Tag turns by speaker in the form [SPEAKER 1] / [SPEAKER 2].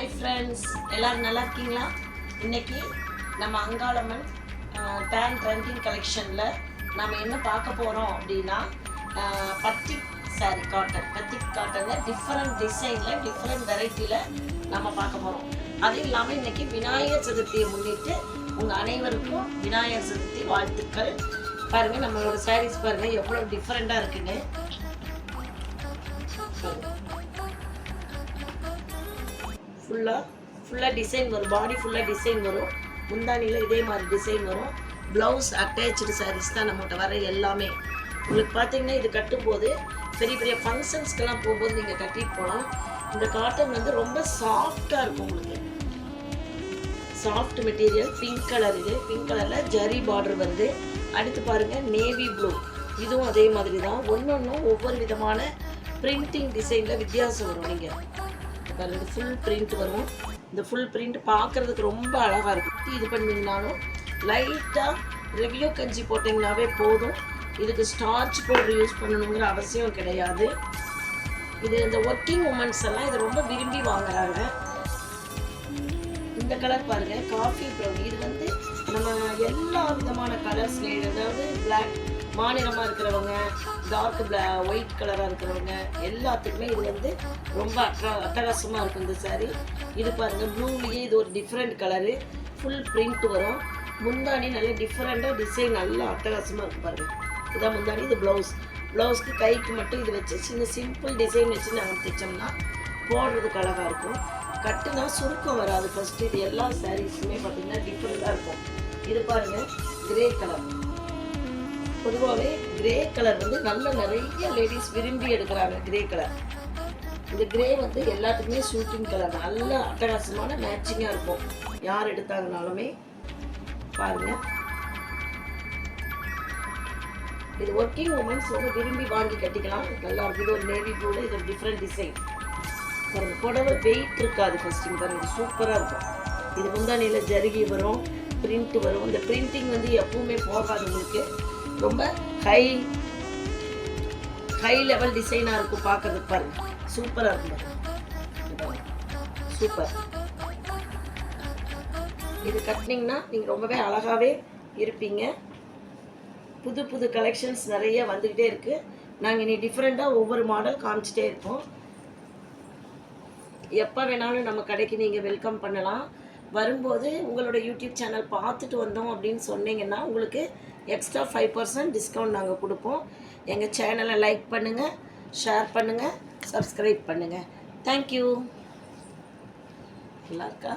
[SPEAKER 1] Hi friends, எல்லோரும் நல்லா இருக்கீங்களா? இன்றைக்கி நம்ம அங்காளம்மன் டேன் ட்ரெண்டிங் கலெக்ஷனில் நம்ம என்ன பார்க்க போகிறோம் அப்படின்னா பத்திக் சாரீ பத்திக் காட்டனில் டிஃப்ரெண்ட் டிசைனில் டிஃப்ரெண்ட் வெரைட்டியில் நம்ம பார்க்க போகிறோம். அது இல்லாமல் இன்றைக்கி விநாயகர் சதுர்த்தியை முன்னிட்டு உங்கள் அனைவருக்கும் விநாயகர் சதுர்த்தி வாழ்த்துக்கள். பாருங்கள், நம்மளோட சாரீஸ் பாருங்கள் எவ்வளோ டிஃப்ரெண்ட்டாக இருக்குன்னு. ஃபுல்லாக டிசைன் வரும், பாடி ஃபுல்லாக டிசைன் வரும். முந்தானியில் இதே மாதிரி டிசைன் வரும். ப்ளவுஸ் அட்டாச்சு சாரீஸ் தான் நம்மகிட்ட வர எல்லாமே. உங்களுக்கு பார்த்தீங்கன்னா இது கட்டும்போது பெரிய பெரிய ஃபங்க்ஷன்ஸ்க்கெல்லாம் போகும்போது நீங்கள் கட்டிட்டு போகலாம். இந்த காட்டன் வந்து ரொம்ப சாஃப்டாக இருக்கும். உங்களுக்கு சாஃப்ட் மெட்டீரியல். பிங்க் கலர், இது பிங்க் கலரில் ஜரி பார்டர் வருது. அடுத்து பாருங்கள் நேவி ப்ளூ, இதுவும் அதே மாதிரி தான். ஒவ்வொன்றும் ஒவ்வொரு விதமான பிரிண்டிங் டிசைனில் வித்தியாசம் வரும். நீங்கள் பாருங்கள், ஃபுல் பிரிண்ட் வரும். இந்த ஃபுல் பிரிண்ட் பார்க்குறதுக்கு ரொம்ப அழகாக இருக்கும். இது பண்ணிங்கனாலும் லைட்டாக ரெவியோ கஞ்சி போட்டிங்கனாவே போதும். இதுக்கு ஸ்டார்ச் பவுடர் யூஸ் பண்ணணுங்கிற அவசியம் கிடையாது. இது இந்த ஒர்க்கிங் உமன்ஸ் எல்லாம் இதை ரொம்ப விரும்பி வாங்குறாங்க. இந்த கலர் பாருங்கள், காஃபி ப்ரௌன். இது வந்து நம்ம எல்லா விதமான கலர்ஸ்லேயே, அதாவது பிளாக் மாநிலமாக இருக்கிறவங்க, டார்க் ஒயிட் கலராக இருக்கிறவங்க எல்லாத்துக்குமே இது வந்து ரொம்ப அட்டகாசமாக இருக்கும் இந்த சாரீ. இது பாருங்கள், ப்ளூலேயே இது ஒரு டிஃப்ரெண்ட் கலரு. ஃபுல் பிரிண்ட் வரும். முந்தானி நல்ல டிஃப்ரெண்ட்டாக டிசைன் நல்லா அட்டகாசமாக இருக்கும் பாருங்கள். இதான் முந்தானி. இது ப்ளவுஸ்க்கு கைக்கு மட்டும் இது வச்சு சின்ன சிம்பிள் டிசைன் வச்சு நாங்கள் தைச்சோம்னா போடுறதுக்கு அழகாக இருக்கும். கட்டுனா சுருக்கம் வராது. ஃபஸ்ட்டு இது எல்லா சாரீஸுமே பார்த்திங்கன்னா டிஃப்ரெண்ட்டாக இருக்கும். இது பாருங்கள், கிரே கலர். பொதுவாகவே கிரே கலர் வந்து நிறைய லேடிஸ் விரும்பி எடுக்கிறாங்க கிரே கலர். இந்த கிரே வந்து எல்லாத்துக்குமே ஷூட்டிங் கலர், நல்ல அட்டகாசமான மேட்சிங்காக இருக்கும். யார் எடுத்தாங்கனாலுமே பாருங்கள். இது ஒர்க்கிங் உமன்ஸ் ரொம்ப விரும்பி வாங்கி கட்டிக்கலாம். நல்லா இருக்குது. இது ஒரு நேவி ப்ளூவில் இது ஒரு டிஃப்ரெண்ட் டிசைன் பாருங்கள். புடவை வெயிட் இருக்காது. ஃபஸ்ட்டு பாருங்கள், இது சூப்பராக இருக்கும். இது முந்தானியில் ஜருகி வரும், பிரிண்ட் வரும். இந்த பிரிண்டிங் வந்து எப்பவுமே போகாது. உங்களுக்கு ரொம்ப ஹை லெவல் டிசைனாக இருக்கும். பார்க்கறதுக்கு பாருங்க, சூப்பராக இருக்கும். சூப்பர். இது கட்டினீங்கன்னா நீங்கள் ரொம்பவே அழகாகவே இருப்பீங்க. புது புது கலெக்ஷன்ஸ் நிறைய வந்துக்கிட்டே இருக்குது. நாங்கள் இனி டிஃப்ரெண்ட்டாக ஒவ்வொரு மாடல் காமிச்சிட்டே இருப்போம். எப்போ வேணாலும் நம்ம கடைக்கு நீங்கள் வெல்கம் பண்ணலாம். வரும்போது உங்களோட யூடியூப் சேனல் பார்த்துட்டு வந்தோம் அப்படின்னு சொன்னீங்கன்னா உங்களுக்கு எக்ஸ்ட்ரா 5% டிஸ்கவுண்ட் நாங்கள் கொடுப்போம். எங்கள் சேனலை லைக் பண்ணுங்கள், ஷேர் பண்ணுங்கள், சப்ஸ்கிரைப் பண்ணுங்கள். தேங்க்யூ. நல்லா இருக்கா?